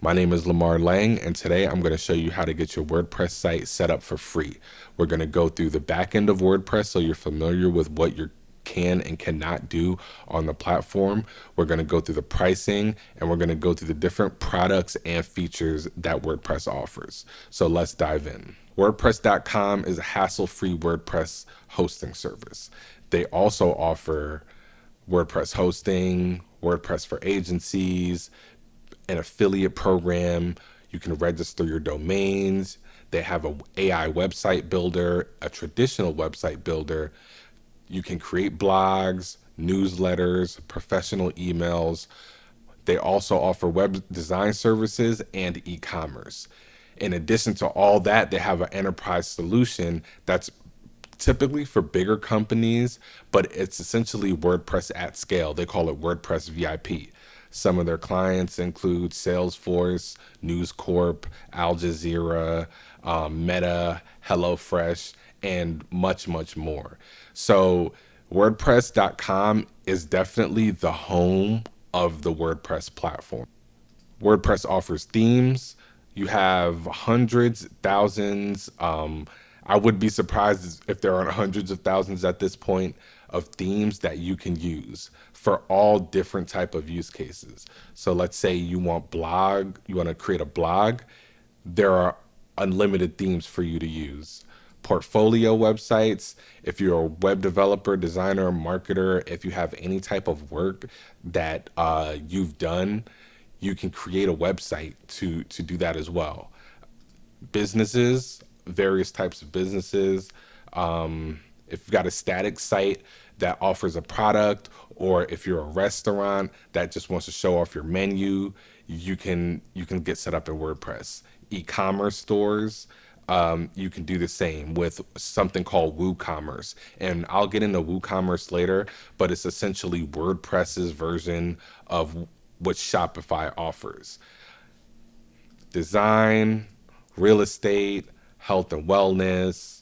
My name is Lamar Laing, and today I'm going to show you how to get your WordPress site set up for free. We're going to go through the back end of WordPress so you're familiar with what you can and cannot do on the platform. We're going to go through the pricing, and we're going to go through the different products and features that WordPress offers. So let's dive in. WordPress.com is a hassle-free WordPress hosting service. They also offer WordPress hosting, WordPress for agencies, an affiliate program. You can register your domains. They have a AI website builder, a traditional website builder. You can create blogs, newsletters, professional emails. They also offer web design services and e-commerce. In addition to all that, they have an enterprise solution that's typically for bigger companies, but it's essentially WordPress at scale. They call it WordPress VIP. Some of their clients include Salesforce, News Corp, Al Jazeera, Meta, HelloFresh, and much, much more. So WordPress.com is definitely the home of the WordPress platform. WordPress offers themes. You have hundreds, thousands. I would be surprised if there aren't hundreds of thousands at this point of themes that you can use for all different type of use cases. So let's say you want to create a blog. There are unlimited themes for you to use. Portfolio websites, if you're a web developer, designer, marketer, if you have any type of work that you've done, you can create a website to do that as well. Businesses, various types of businesses. If you've got a static site that offers a product, or if you're a restaurant that just wants to show off your menu, you can get set up in WordPress. E-commerce stores, you can do the same with something called WooCommerce. And I'll get into WooCommerce later, but it's essentially WordPress's version of what Shopify offers. Design, real estate, health and wellness,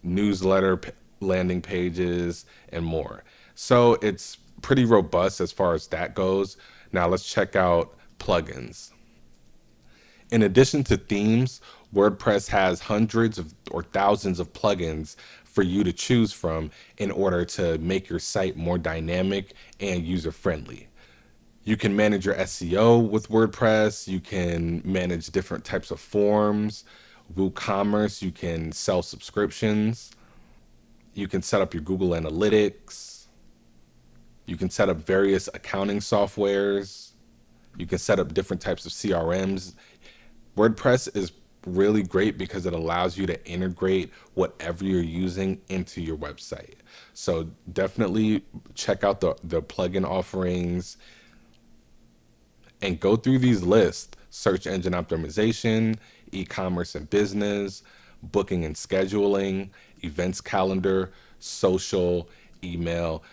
newsletter, landing pages, and more. So it's pretty robust as far as that goes. Now let's check out plugins. In addition to themes, WordPress has hundreds of or thousands of plugins for you to choose from in order to make your site more dynamic and user friendly. You can manage your SEO with WordPress. You can manage different types of forms. WooCommerce, you can sell subscriptions. You can set up your Google Analytics. You can set up various accounting softwares. You can set up different types of CRMs. WordPress is really great because it allows you to integrate whatever you're using into your website. So definitely check out the plugin offerings and go through these lists: search engine optimization, e-commerce and business, booking and scheduling, events calendar, social, email.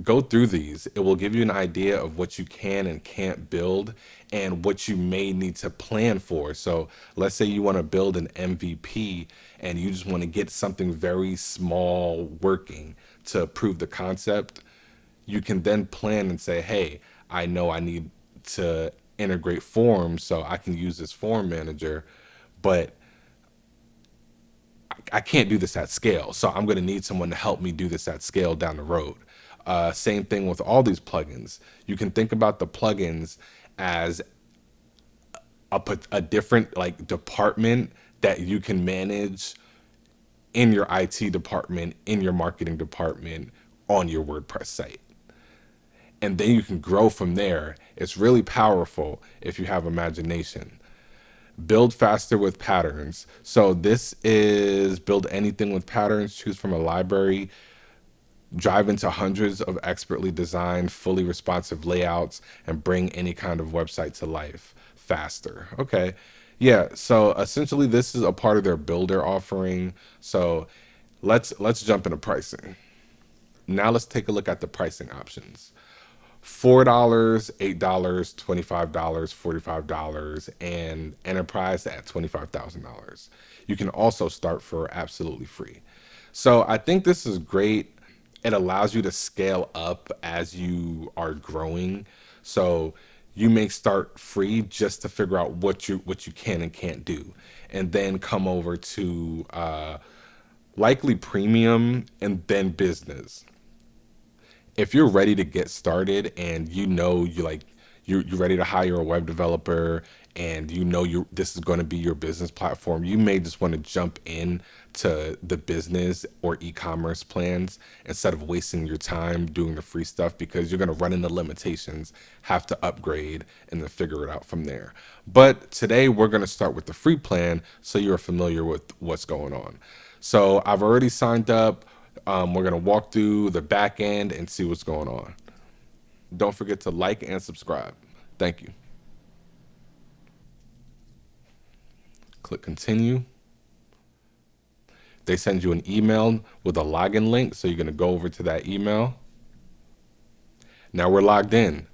Go through these. It will give you an idea of what you can and can't build and what you may need to plan for. So let's say you want to build an MVP and you just want to get something very small working to prove the concept. You can then plan and say, hey, I know I need to integrate forms, so I can use this form manager, but I can't do this at scale. So I'm going to need someone to help me do this at scale down the road. Same thing with all these plugins. You can think about the plugins as a different like department that you can manage in your IT department, in your marketing department, on your WordPress site. And then you can grow from there. It's really powerful if you have imagination. Build faster with patterns. So this is build anything with patterns, choose from a library, drive into hundreds of expertly designed, fully responsive layouts, and bring any kind of website to life faster. Okay. Yeah, so essentially this is a part of their builder offering. So let's jump into pricing. Now let's take a look at the pricing options. $4, $8, $25, $45, and enterprise at $25,000. You can also start for absolutely free. So I think this is great. It allows you to scale up as you are growing. So You may start free just to figure out what you can and can't do, and then come over to likely premium and then business. If you're ready to get started and you know you're ready to hire a web developer, and you know you this is going to be your business platform, you may just want to jump in to the business or e-commerce plans instead of wasting your time doing the free stuff, because you're going to run into limitations, have to upgrade, and then figure it out from there. But today we're going to start with the free plan so you're familiar with what's going on. So I've already signed up. We're going to walk through the back end and see what's going on. Don't forget to like and subscribe. Thank you. Click continue. They send you an email with a login link, so you're going to go over to that email. Now we're logged in.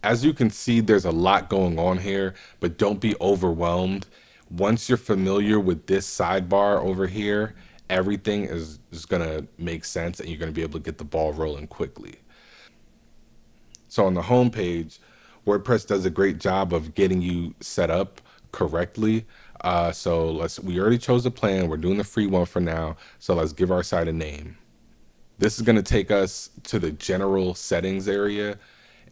As you can see, there's a lot going on here, but don't be overwhelmed. Once you're familiar with this sidebar over here, everything is going to make sense and you're going to be able to get the ball rolling quickly. So on the home page, WordPress does a great job of getting you set up correctly. So we already chose the plan. We're doing the free one for now. So let's give our site a name. This is going to take us to the general settings area,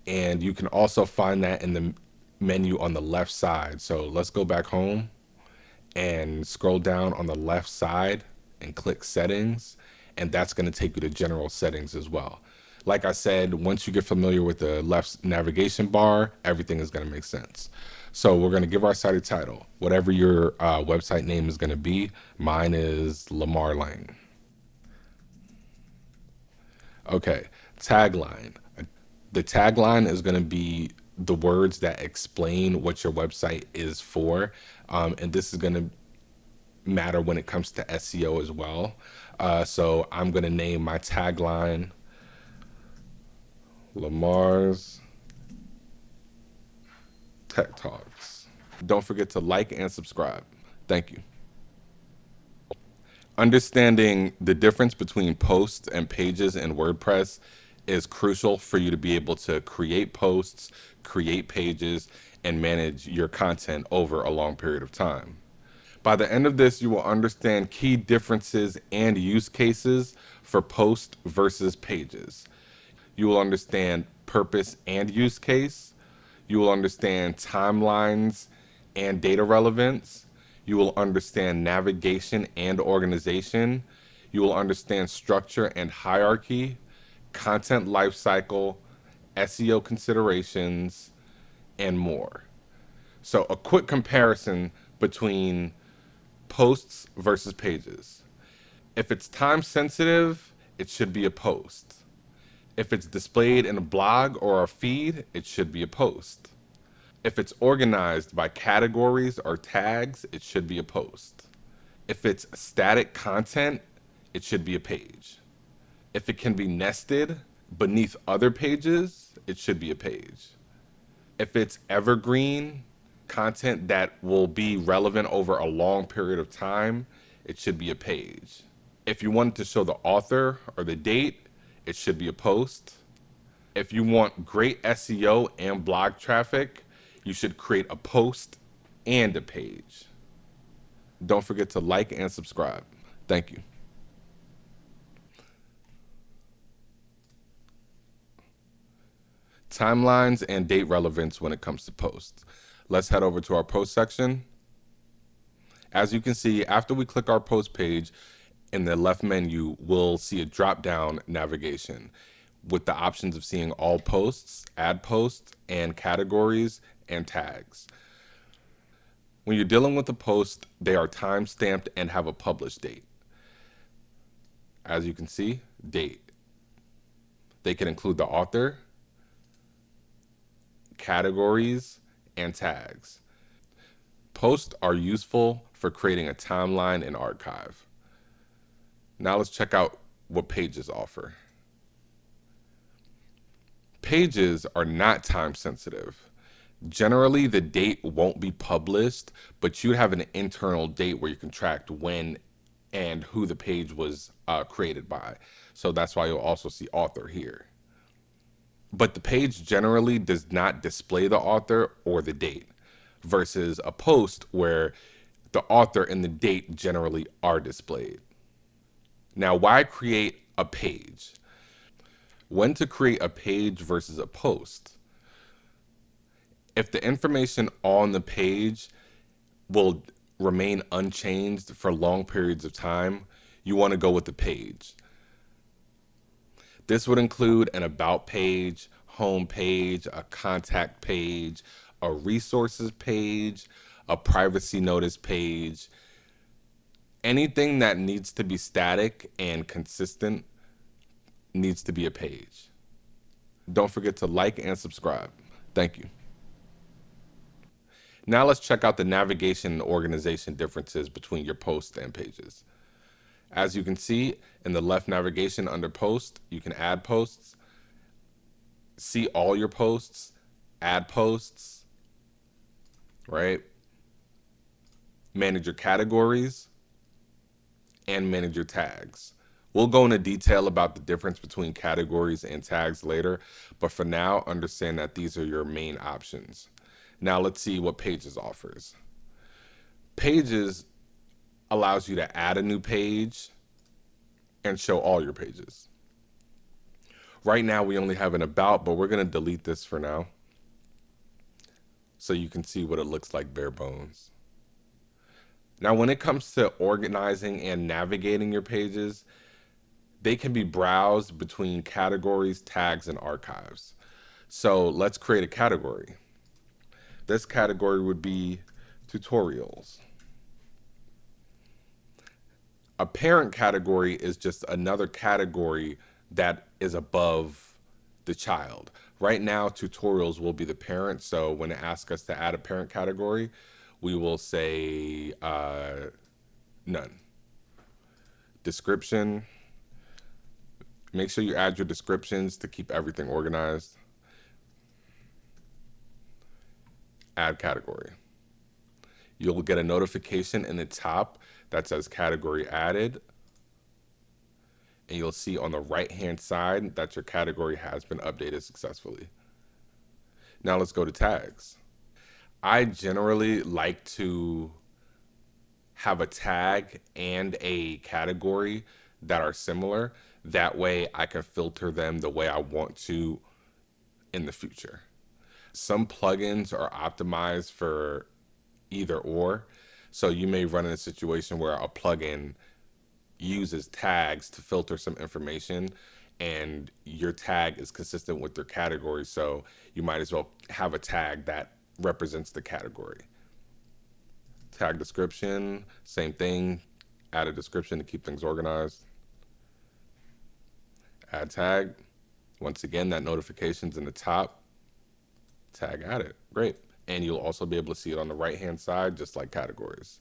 and you can also find that in the menu on the left side. So let's go back home and scroll down on the left side and click settings, and that's going to take you to general settings as well. Like I said, once you get familiar with the left navigation bar, everything is going to make sense. So we're going to give our site a title, whatever your website name is going to be. Mine is Lamar Laing. Okay, tagline. The tagline is going to be the words that explain what your website is for, and this is going to matter when it comes to SEO as well. So I'm going to name my tagline Lamar's Tech Talks. Don't forget to like and subscribe. Thank you. Understanding the difference between posts and pages in WordPress is crucial for you to be able to create posts, create pages, and manage your content over a long period of time. By the end of this, you will understand key differences and use cases for post versus pages. You will understand purpose and use case. You will understand timelines and data relevance. You will understand navigation and organization. You will understand structure and hierarchy, content lifecycle, SEO considerations, and more. So a quick comparison between posts versus pages. If it's time sensitive, it should be a post. If it's displayed in a blog or a feed, it should be a post. If it's organized by categories or tags, it should be a post. If it's static content, it should be a page. If it can be nested beneath other pages, it should be a page. If it's evergreen content that will be relevant over a long period of time, it should be a page. If you wanted to show the author or the date, it should be a post. If you want great SEO and blog traffic, you should create a post and a page. Don't forget to like and subscribe. Thank you. Timelines and date relevance when it comes to posts. Let's head over to our post section. As you can see, after we click our post page, in the left menu, we'll see a drop-down navigation with the options of seeing all posts, add posts, and categories and tags. When you're dealing with a post, they are time-stamped and have a publish date. As you can see, date. They can include the author, categories, and tags. Posts are useful for creating a timeline and archive. Now let's check out what pages offer. Pages are not time sensitive. Generally, the date won't be published, but you have an internal date where you can track when and who the page was created by. So that's why you'll also see author here. but the page generally does not display the author or the date, versus a post where the author and the date generally are displayed. Now, why create a page? When to create a page versus a post? If the information on the page will remain unchanged for long periods of time, you want to go with the page. This would include an about page, home page, a contact page, a resources page, a privacy notice page. Anything that needs to be static and consistent needs to be a page. Don't forget to like and subscribe. Thank you. Now let's check out the navigation and organization differences between your posts and pages. As you can see in the left navigation under post, you can add posts, see all your posts, add posts, right? Manage your categories and manage your tags. We'll go into detail about the difference between categories and tags later, but for now, understand that these are your main options. Now let's see what Pages offers. Pages allows you to add a new page and show all your pages. Right now we only have an about, but we're going to delete this for now so you can see what it looks like bare bones. Now when it comes to organizing and navigating your pages, they can be browsed between categories, tags, and archives. So let's create a category. This category would be tutorials. A parent category is just another category that is above the child. Right now, tutorials will be the parent. So when it asks us to add a parent category, we will say none. Description. Make sure you add your descriptions to keep everything organized. Add category. You'll get a notification in the top that says category added. And you'll see on the right-hand side that your category has been updated successfully. Now let's go to tags. I generally like to have a tag and a category that are similar. That way I can filter them the way I want to in the future. Some plugins are optimized for either or. So you may run in a situation where a plugin uses tags to filter some information and your tag is consistent with your category. So you might as well have a tag that represents the category. Tag description, same thing. Add a description to keep things organized. Add tag. Once again, that notification's in the top. Tag added. Great. And you'll also be able to see it on the right-hand side, just like categories.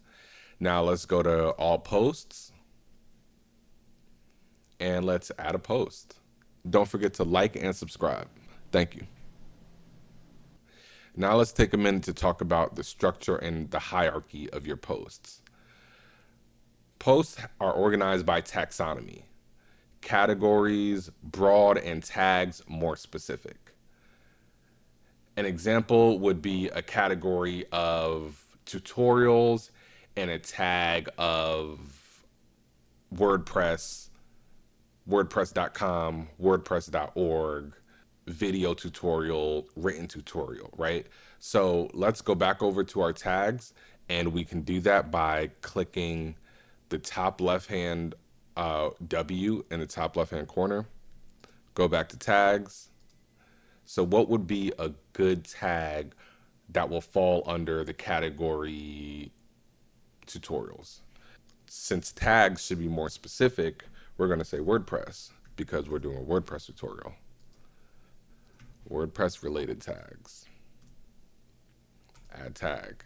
Now let's go to all posts. And let's add a post. Don't forget to like and subscribe. Thank you. Now let's take a minute to talk about the structure and the hierarchy of your posts. Posts are organized by taxonomy. Categories, broad, and tags, more specific. An example would be a category of tutorials and a tag of WordPress, WordPress.com, WordPress.org, video tutorial, written tutorial, right? So let's go back over to our tags, and we can do that by clicking the top left-hand W in the top left-hand corner. Go back to tags. So what would be a good tag that will fall under the category tutorials? Since tags should be more specific, we're going to say WordPress because we're doing a WordPress tutorial. WordPress related tags. Add tag.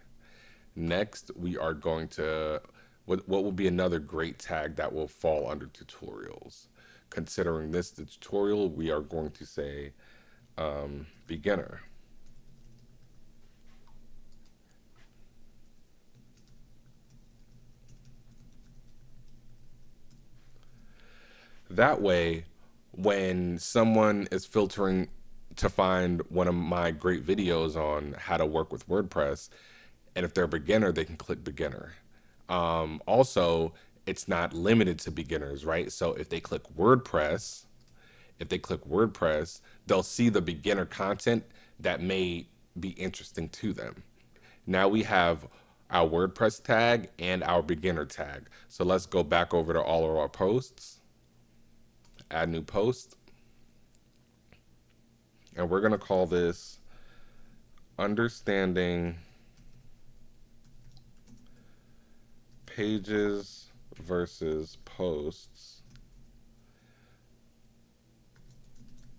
Next, we are going to, what will be another great tag that will fall under tutorials? Considering this the tutorial, we are going to say beginner. That way, when someone is filtering to find one of my great videos on how to work with WordPress. And if they're a beginner, they can click beginner. Also, it's not limited to beginners, right? So if they click WordPress, they'll see the beginner content that may be interesting to them. Now we have our WordPress tag and our beginner tag. So let's go back over to all of our posts, add new post, and we're going to call this Understanding Pages versus Posts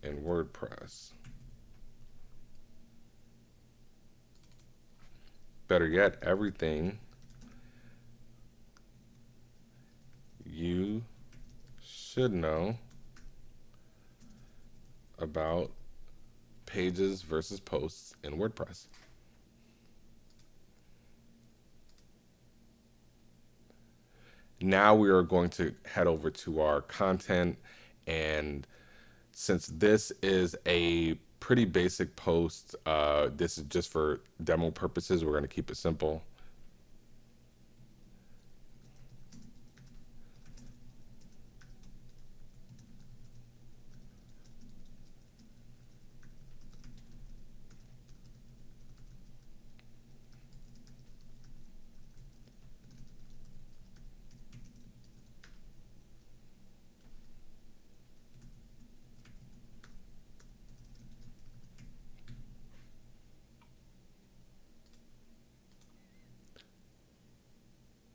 in WordPress. Better yet, everything you should know about pages versus posts in WordPress. Now we are going to head over to our content, and since this is a pretty basic post, this is just for demo purposes, we're going to keep it simple.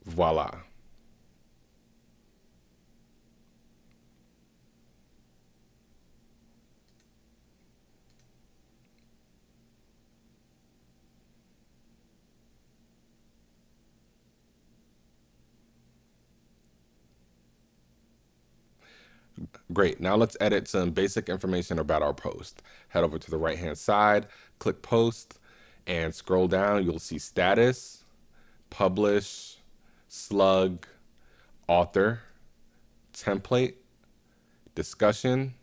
Voila. Great. Now let's edit some basic information about our post. Head over to the right-hand side, click post, and scroll down. You'll see status, publish, slug, author, template, discussion,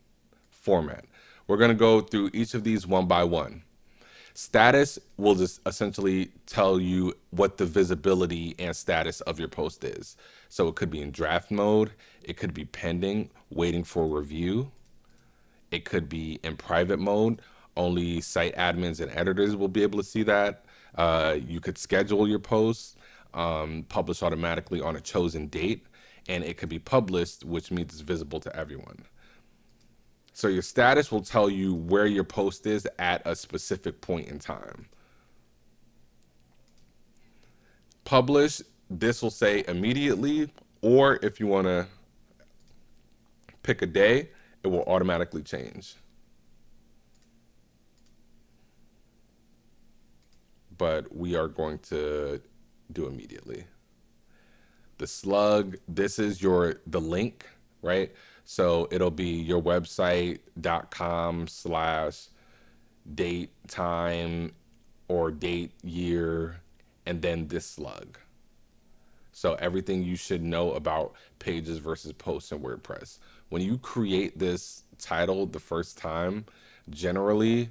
format. We're going to go through each of these one by one. Status will just essentially tell you what the visibility and status of your post is. So it could be in draft mode, it could be pending, waiting for review, it could be in private mode. Only site admins and editors will be able to see that. You could schedule your posts, publish automatically on a chosen date, and it could be published, which means it's visible to everyone. So your status will tell you where your post is at a specific point in time. Publish, this will say immediately, or if you want to pick a day, it will automatically change. But we are going to do immediately. The slug, this is the link, right? So it'll be your website.com/date, time, or date, year, and then this slug. So everything you should know about pages versus posts in WordPress. When you create this title the first time, generally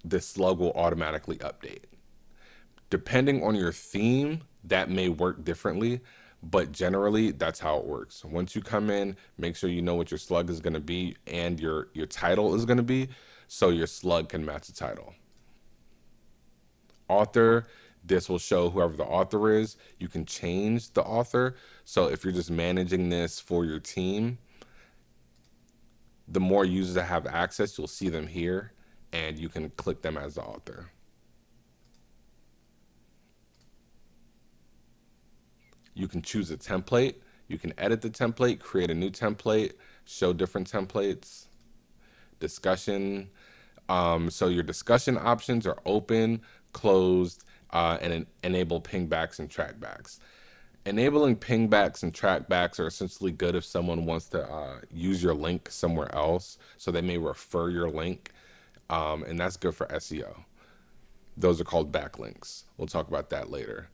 the slug will automatically update. Depending on your theme, that may work differently, but generally that's how it works. Once you come in, make sure you know what your slug is going to be and your title is going to be, so your slug can match the title. Author, this will show whoever the author is. You can change the author. So if you're just managing this for your team, the more users that have access, you'll see them here and you can click them as the author. You can choose a template. You can edit the template, create a new template, show different templates, discussion. So your discussion options are open, closed, and enable pingbacks and trackbacks. Enabling pingbacks and trackbacks are essentially good if someone wants to use your link somewhere else. So they may refer your link, and that's good for SEO. Those are called backlinks. We'll talk about that later.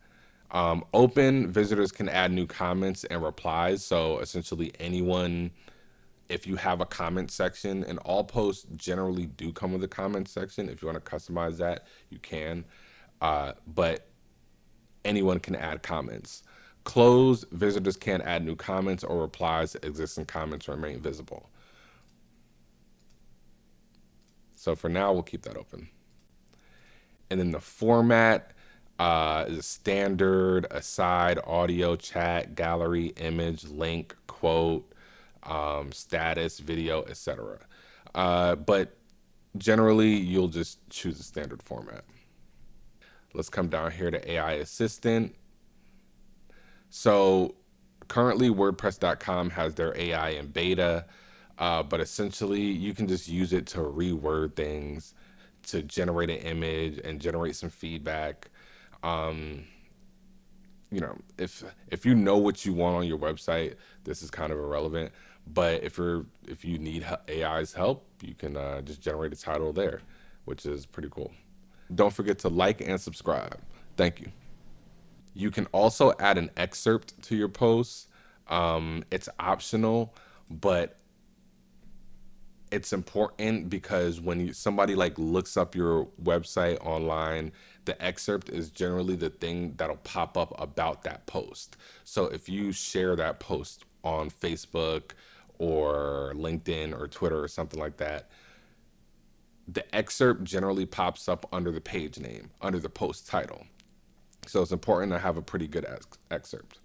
Open, visitors can add new comments and replies. So essentially anyone If you have a comment section, and all posts generally do come with a comment section. If you want to customize that, you can. But anyone can add comments. Closed, visitors can't add new comments or replies. Existing comments remain visible. So for now, we'll keep that open. And then the format is standard, aside, audio, chat, gallery, image, link, quote, status, video, etc. But generally, you'll just choose a standard format. Let's come down here to AI Assistant. So currently, WordPress.com has their AI in beta, but essentially, you can just use it to reword things, to generate an image and generate some feedback. Um, if you know what you want on your website, this is kind of irrelevant. But if you need AI's help, you can just generate a title there, which is pretty cool. Don't forget to like and subscribe. Thank you. You can also add an excerpt to your posts. It's optional, but it's important because when somebody like looks up your website online, the excerpt is generally the thing that'll pop up about that post. So if you share that post on Facebook or LinkedIn or Twitter or something like that, the excerpt generally pops up under the page name, under the post title. So it's important to have a pretty good excerpt.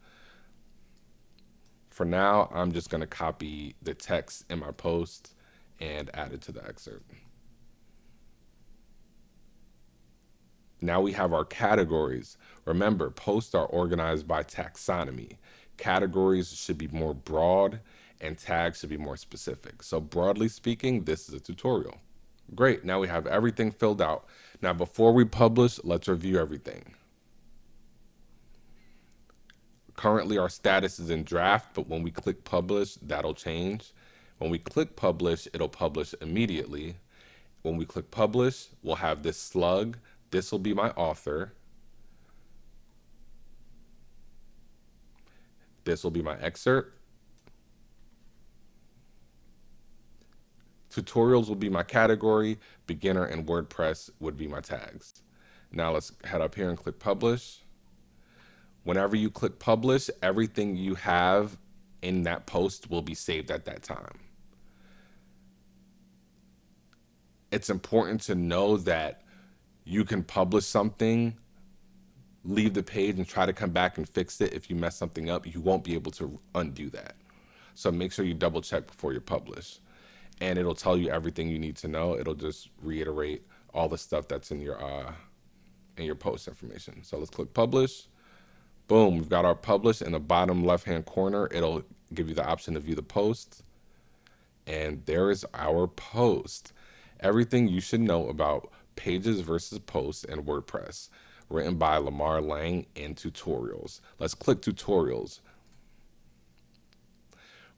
For now, I'm just going to copy the text in my post and add it to the excerpt. Now we have our categories. Remember, posts are organized by taxonomy. Categories should be more broad and tags should be more specific. So broadly speaking, this is a tutorial. Great, now we have everything filled out. Now before we publish, let's review everything. Currently our status is in draft, but when we click publish, that'll change. When we click publish, it'll publish immediately. When we click publish, we'll have this slug. This will be my author. This will be my excerpt. Tutorials will be my category. Beginner and WordPress would be my tags. Now let's head up here and click publish. Whenever you click publish, everything you have in that post will be saved at that time. It's important to know that you can publish something, leave the page and try to come back and fix it. If you mess something up, you won't be able to undo that. So make sure you double check before you publish. And it'll tell you everything you need to know. It'll just reiterate all the stuff that's in your post information. So let's click publish. Boom, we've got our publish in the bottom left-hand corner. It'll give you the option to view the post. And there is our post. Everything you should know about pages versus posts in WordPress, written by Lamar Laing in tutorials. Let's click tutorials.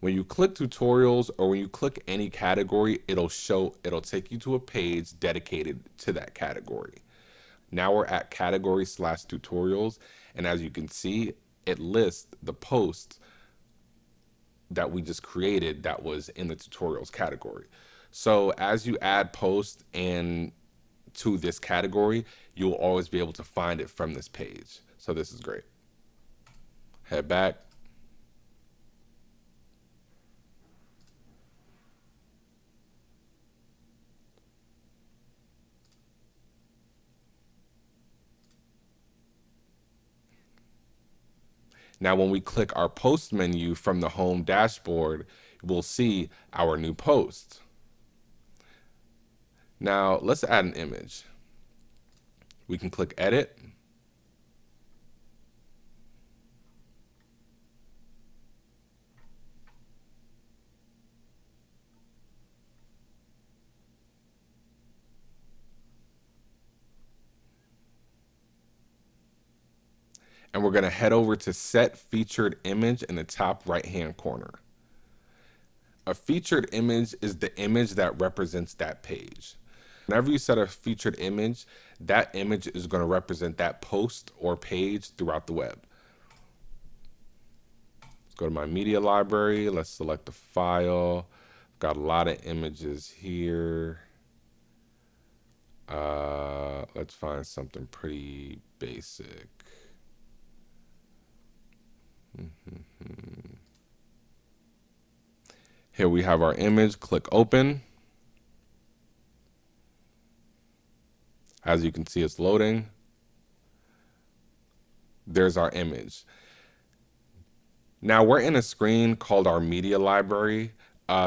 When you click tutorials or when you click any category, it'll take you to a page dedicated to that category. Now we're at category/tutorials. And as you can see, it lists the post that we just created that was in the tutorials category. So as you add posts and to this category, you'll always be able to find it from this page. So this is great. Head back. Now, when we click our post menu from the home dashboard, we'll see our new post. Now, let's add an image. We can click edit. And we're going to head over to set featured image in the top right-hand corner. A featured image is the image that represents that page. Whenever you set a featured image, that image is going to represent that post or page throughout the web. Let's go to my media library. Let's select the file. Got a lot of images here. Let's find something pretty basic. Here we have our image. Click open. As you can see, it's loading. There's our image. Now we're in a screen called our media library.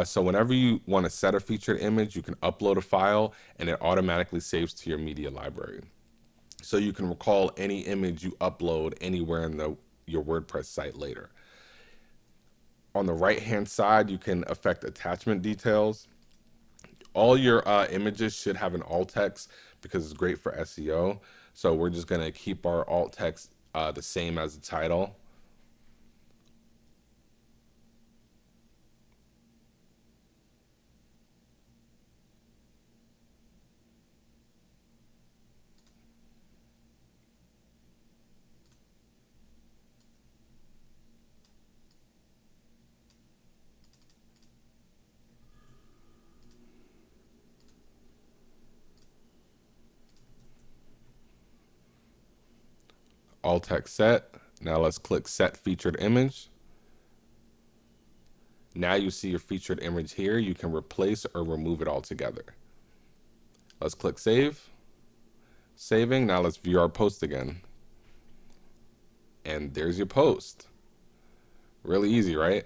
So whenever you want to set a featured image, you can upload a file and it automatically saves to your media library. So you can recall any image you upload anywhere in your WordPress site later. On the right hand side, you can affect attachment details. All your images should have an alt text because it's great for SEO. So we're just going to keep our alt text the same as the title. Alt text set. Now let's click set featured image. Now you see your featured image here. You can replace or remove it altogether. Let's click save. Saving. Now let's view our post again. And there's your post. Really easy, right?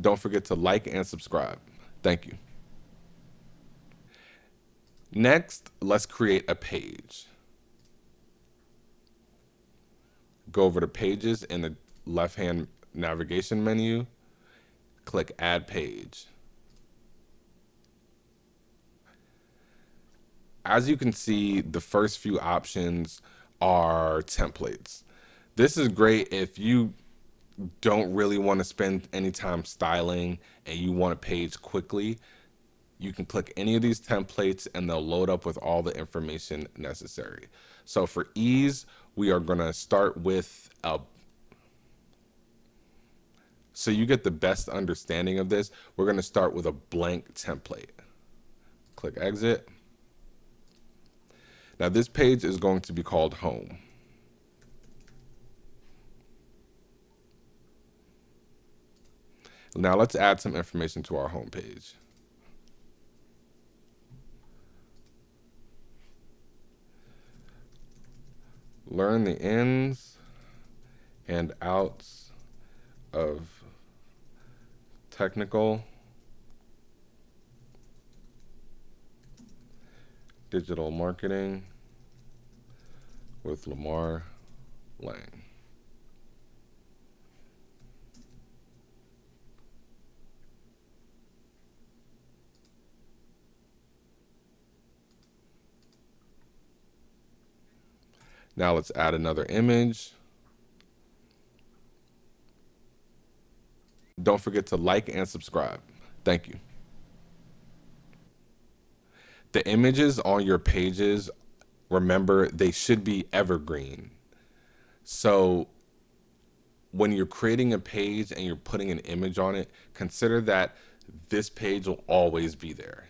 Don't forget to like and subscribe. Thank you. Next, let's create a page. Go over to pages in the left-hand navigation menu. Click add page. As you can see, the first few options are templates. This is great if you don't really want to spend any time styling and you want a page quickly. You can click any of these templates and they'll load up with all the information necessary. So for ease, we are going to start with so you get the best understanding of this, we're going to start with a blank template. Click exit. Now this page is going to be called home. Now let's add some information to our home page. Learn the ins and outs of technical digital marketing with Lamar Laing. Now let's add another image. Don't forget to like and subscribe. Thank you. The images on your pages, remember, they should be evergreen. So when you're creating a page and you're putting an image on it, consider that this page will always be there.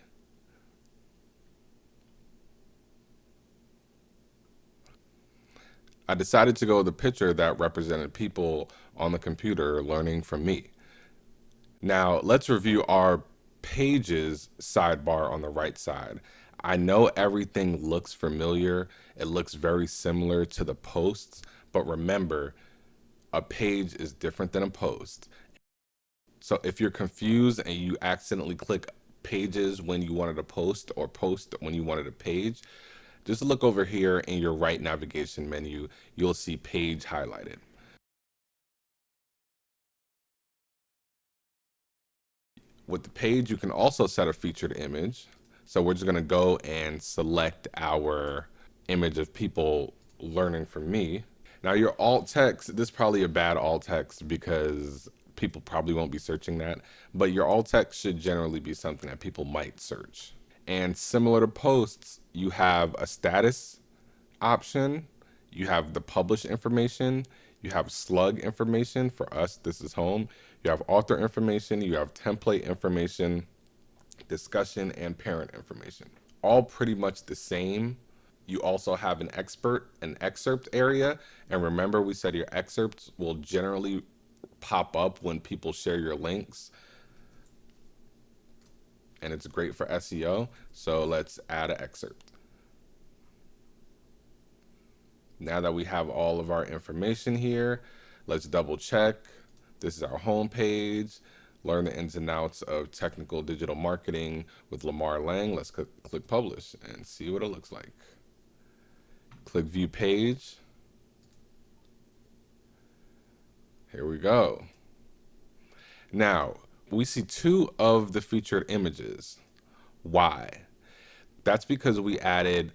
I decided to go with a picture that represented people on the computer learning from me. Now let's review our pages sidebar on the right side. I know everything looks familiar. It looks very similar to the posts, but remember, a page is different than a post. So if you're confused and you accidentally click pages when you wanted a post or post when you wanted a page, just look over here in your right navigation menu. You'll see page highlighted. With the page, you can also set a featured image. So we're just going to go and select our image of people learning from me. Now your alt text, this is probably a bad alt text because people probably won't be searching that, but your alt text should generally be something that people might search. And similar to posts, you have a status option, you have the publish information, You have slug information. For us, this is home. You have author information. You have template information, discussion, and parent information. All pretty much the same. You also have an excerpt area. And remember, we said your excerpts will generally pop up when people share your links. And it's great for SEO. So let's add an excerpt. Now that we have all of our information here, let's double check. This is our home page. Learn the ins and outs of technical digital marketing with Lamar Laing. Let's click publish and see what it looks like. Click view page. Here we go. Now, we see two of the featured images. Why? That's because we added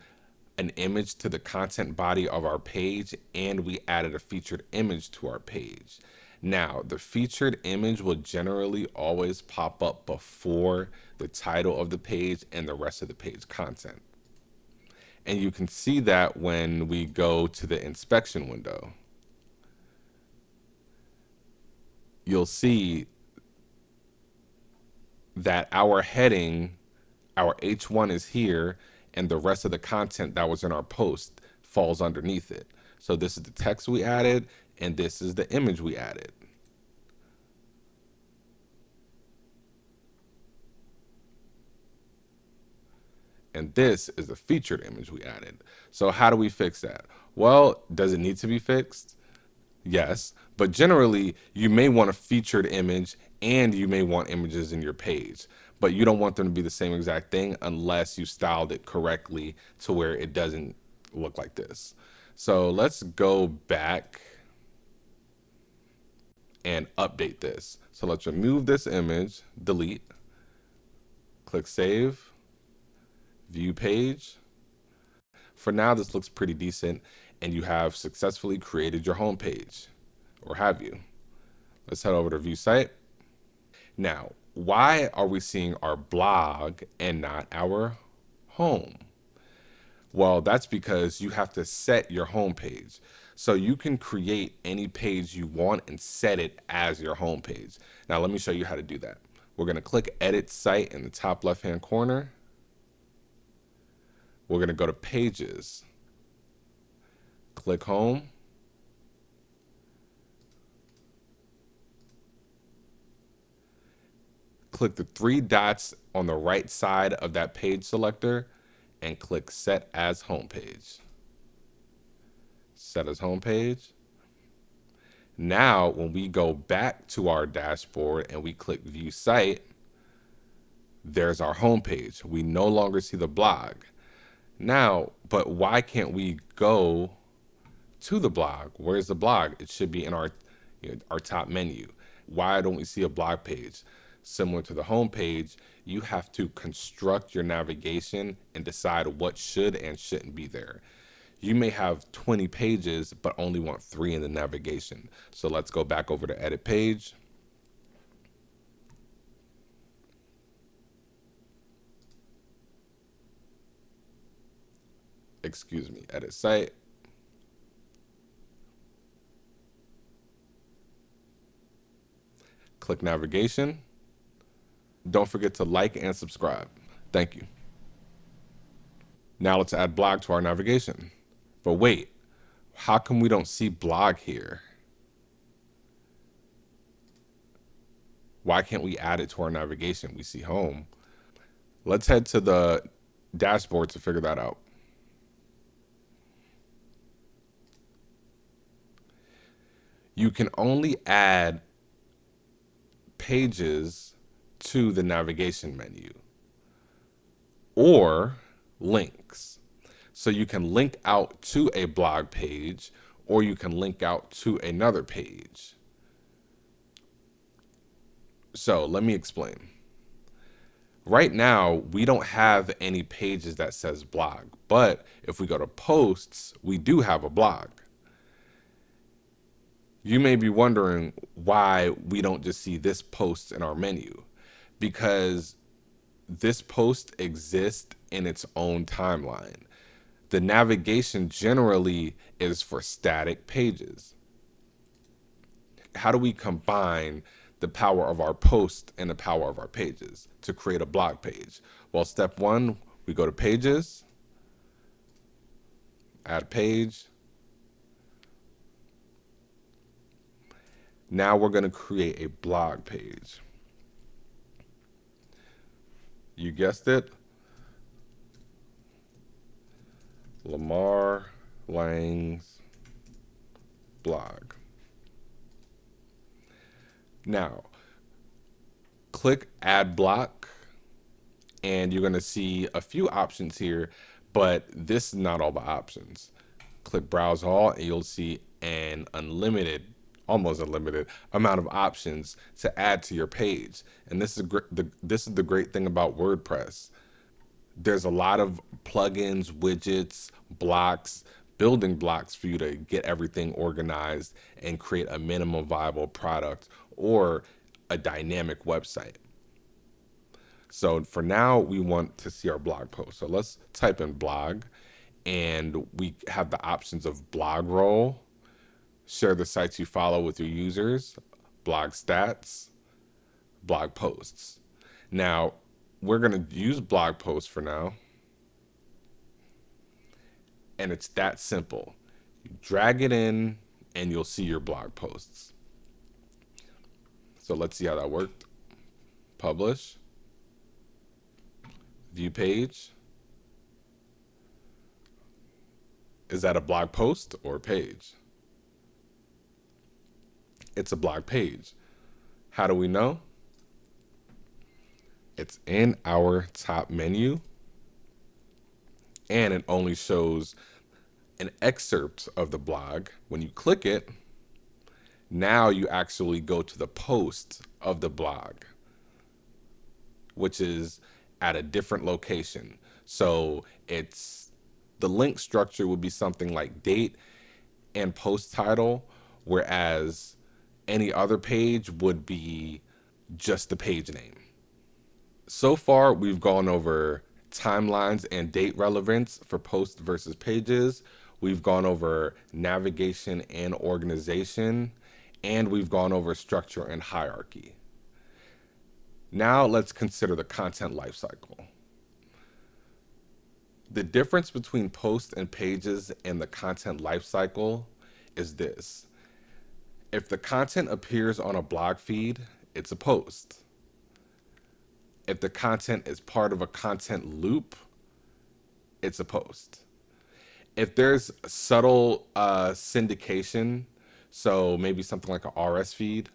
an image to the content body of our page and we added a featured image to our page. Now, the featured image will generally always pop up before the title of the page and the rest of the page content. And you can see that when we go to the inspection window. You'll see that our heading, our H1 is here, and the rest of the content that was in our post falls underneath it. So this is the text we added, and this is the image we added. And this is the featured image we added. So how do we fix that? Well, does it need to be fixed? Yes, but generally you may want a featured image and you may want images in your page, but you don't want them to be the same exact thing unless you styled it correctly to where it doesn't look like this. So let's go back and update this. So let's remove this image, delete, click save, view page. For now, this looks pretty decent and you have successfully created your home page, or have you? Let's head over to view site. Now, why are we seeing our blog and not our home? Well, that's because you have to set your home page. So you can create any page you want and set it as your home page. Now, let me show you how to do that. We're going to click Edit Site in the top left-hand corner. We're going to go to Pages. Click Home. Click the three dots on the right side of that page selector and click Set as Homepage. Set as Homepage. Now, when we go back to our dashboard and we click View Site, there's our homepage. We no longer see the blog. Now, but why can't we go to the blog? Where's the blog? It should be in our top menu. Why don't we see a blog page? Similar to the home page, you have to construct your navigation and decide what should and shouldn't be there. You may have 20 pages, but only want 3 in the navigation. So let's go back over to edit page. Excuse me, edit site. Click navigation. Don't forget to like and subscribe. Thank you. Now let's add blog to our navigation. But wait, how come we don't see blog here? Why can't we add it to our navigation? We see home. Let's head to the dashboard to figure that out. You can only add pages to the navigation menu or links. So you can link out to a blog page or you can link out to another page. So let me explain. Right now, we don't have any pages that says blog, but if we go to posts, we do have a blog. You may be wondering why we don't just see this post in our menu, because this post exists in its own timeline. The navigation generally is for static pages. how do we combine the power of our post and the power of our pages to create a blog page? Well, step one, we go to pages, add page. Now we're going to create a blog page. You guessed it, Lamar Laing's blog. Now, click add block, and you're going to see a few options here, but this is not all the options. Click browse all, and you'll see an unlimited, almost unlimited amount of options to add to your page. And this is the great thing about WordPress. There's a lot of plugins, widgets, blocks, building blocks for you to get everything organized and create a minimum viable product or a dynamic website. So for now, we want to see our blog post. So let's type in blog, and we have the options of blog roll, share the sites you follow with your users, blog stats, blog posts. Now, we're going to use blog posts for now. And it's that simple. You drag it in and you'll see your blog posts. So let's see how that worked. Publish. View page. Is that a blog post or a page? It's a blog page. How do we know? It's in our top menu, and it only shows an excerpt of the blog. When you click it, now you actually go to the post of the blog, which is at a different location. So it's the link structure would be something like date and post title, whereas any other page would be just the page name. So far, we've gone over timelines and date relevance for posts versus pages. We've gone over navigation and organization, and we've gone over structure and hierarchy. Now let's consider the content lifecycle. The difference between posts and pages and the content lifecycle is this. If the content appears on a blog feed, it's a post. If the content is part of a content loop, it's a post. If there's subtle syndication, so maybe something like a RS feed,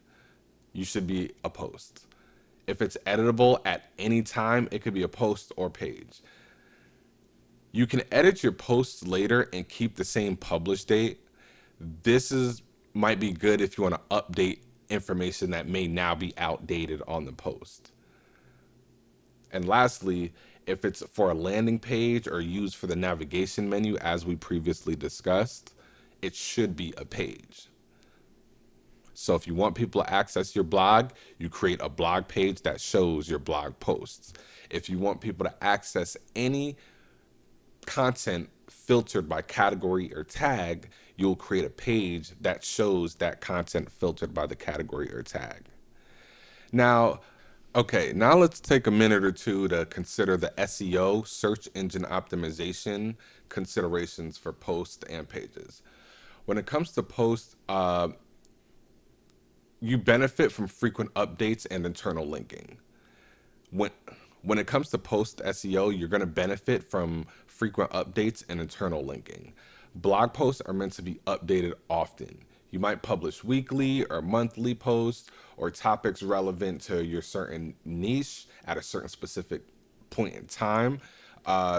you should be a post. If it's editable at any time, it could be a post or page. You can edit your posts later and keep the same publish date. Might be good if you want to update information that may now be outdated on the post. And lastly, if it's for a landing page or used for the navigation menu, as we previously discussed, it should be a page. So if you want people to access your blog, you create a blog page that shows your blog posts. If you want people to access any content filtered by category or tag, you'll create a page that shows that content filtered by the category or tag. Now let's take a minute or two to consider the SEO, search engine optimization considerations for posts and pages. When it comes to posts, you benefit from frequent updates and internal linking. When it comes to post SEO, you're going to benefit from frequent updates and internal linking. Blog posts are meant to be updated often. You might publish weekly or monthly posts or topics relevant to your certain niche at a certain specific point in time.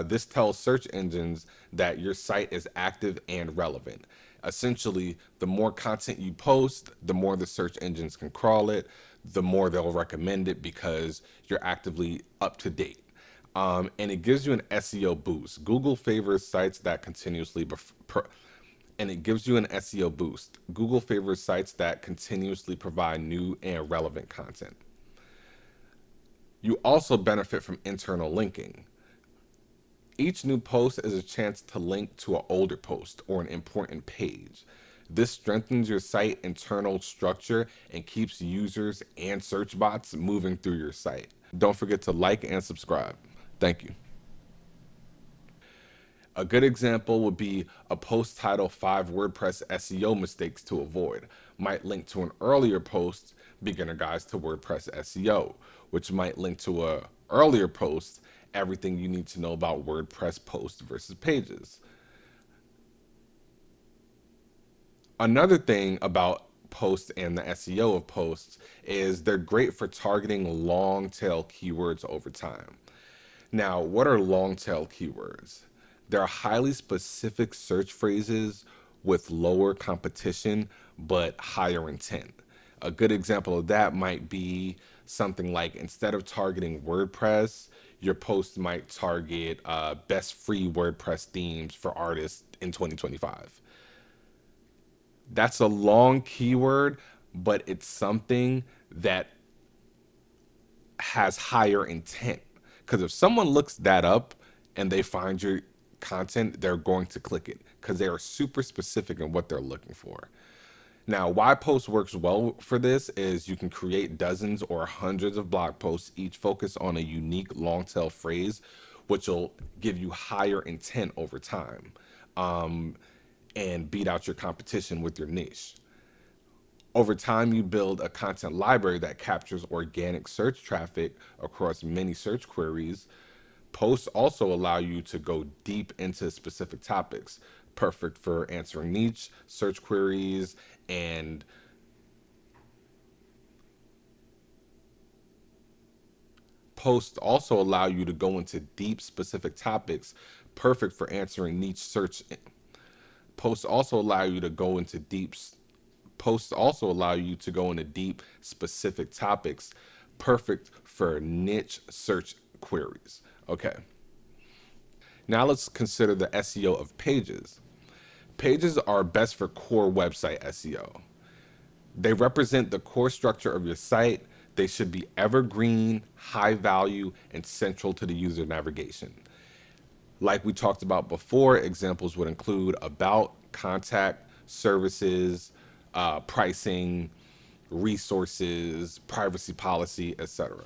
This tells search engines that your site is active and relevant. Essentially, the more content you post, the more the search engines can crawl it, the more they'll recommend it because you're actively up to date. And it gives you an SEO boost. Google favors sites that continuously Google favors sites that continuously provide new and relevant content. You also benefit from internal linking. Each new post is a chance to link to an older post or an important page. This strengthens your site internal structure and keeps users and search bots moving through your site. Don't forget to like and subscribe. Thank you. A good example would be a post title 5 WordPress SEO mistakes to avoid. Might link to an earlier post, beginner guides to WordPress SEO, which might link to a earlier post, everything you need to know about WordPress posts versus pages. Another thing about posts and the SEO of posts is they're great for targeting long tail keywords over time. Now, what are long tail keywords? They're highly specific search phrases with lower competition but higher intent. A good example of that might be something like, instead of targeting WordPress, your post might target best free WordPress themes for artists in 2025. That's a long keyword, but it's something that has higher intent. Because if someone looks that up and they find your content, they're going to click it because they are super specific in what they're looking for. Now, why post works well for this is you can create dozens or hundreds of blog posts, each focus on a unique long tail phrase, which will give you higher intent over time, and beat out your competition with your niche. Over time, you build a content library that captures organic search traffic across many search queries. Posts also allow you to go deep into specific topics, perfect for answering niche search queries, and posts also allow you to go into deep specific topics, perfect for answering niche search. Posts also allow you to go into deep Posts also allow you to go into deep specific topics, perfect for niche search queries. Okay. Now let's consider the SEO of pages. Pages are best for core website SEO. They represent the core structure of your site. They should be evergreen, high value, and central to the user navigation. Like we talked about before, examples would include about, contact, services, pricing, resources, privacy policy, etc.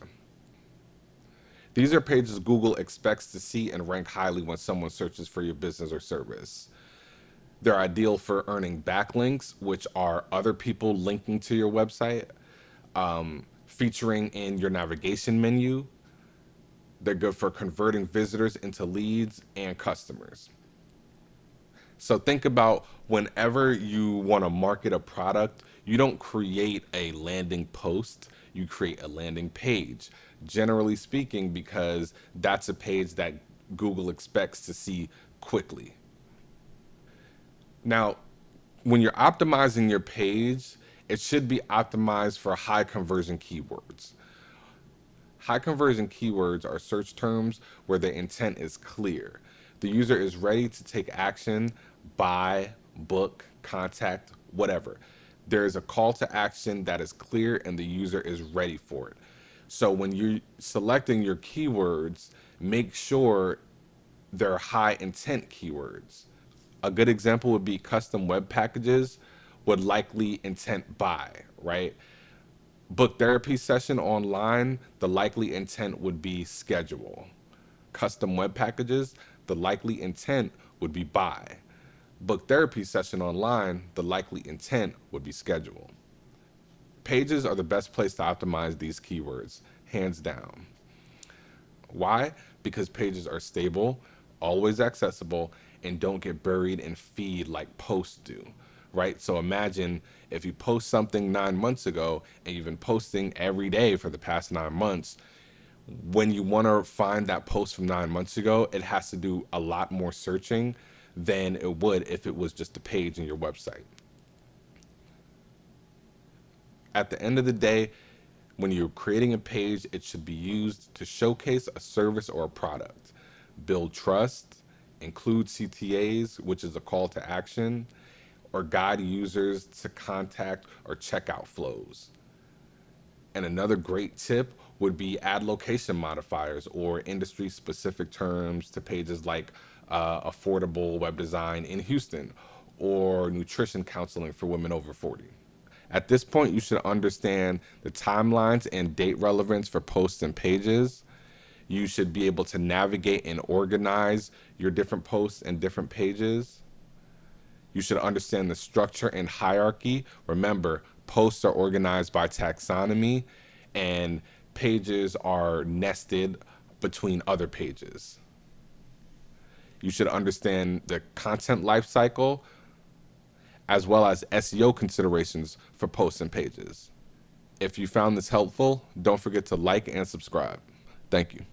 These are pages Google expects to see and rank highly when someone searches for your business or service. They're ideal for earning backlinks, which are other people linking to your website, featuring in your navigation menu. They're good for converting visitors into leads and customers. So think about whenever you want to market a product, you don't create a landing post, you create a landing page. Generally speaking, because that's a page that Google expects to see quickly. Now, when you're optimizing your page, it should be optimized for high conversion keywords. High conversion keywords are search terms where the intent is clear. The user is ready to take action, buy, book, contact, whatever. There is a call to action that is clear and the user is ready for it. So when you're selecting your keywords, make sure they're high intent keywords. A good example would be custom web packages would likely intent buy, right? Book therapy session online, the likely intent would be schedule. Custom web packages, the likely intent would be buy. Book therapy session online, the likely intent would be schedule. Pages are the best place to optimize these keywords, hands down. Why? Because pages are stable, always accessible, and don't get buried in feed like posts do, right? So imagine if you post something 9 months ago and you've been posting every day for the past 9 months. When you want to find that post from 9 months ago, it has to do a lot more searching than it would if it was just a page in your website. At the end of the day, when you're creating a page, it should be used to showcase a service or a product, build trust, include CTAs, which is a call to action, or guide users to contact or checkout flows. And another great tip would be add location modifiers or industry specific terms to pages like affordable web design in Houston or nutrition counseling for women over 40. At this point, you should understand the timelines and date relevance for posts and pages. You should be able to navigate and organize your different posts and different pages. You should understand the structure and hierarchy. Remember, posts are organized by taxonomy and pages are nested between other pages. You should understand the content lifecycle as well as SEO considerations for posts and pages. If you found this helpful, don't forget to like and subscribe. Thank you.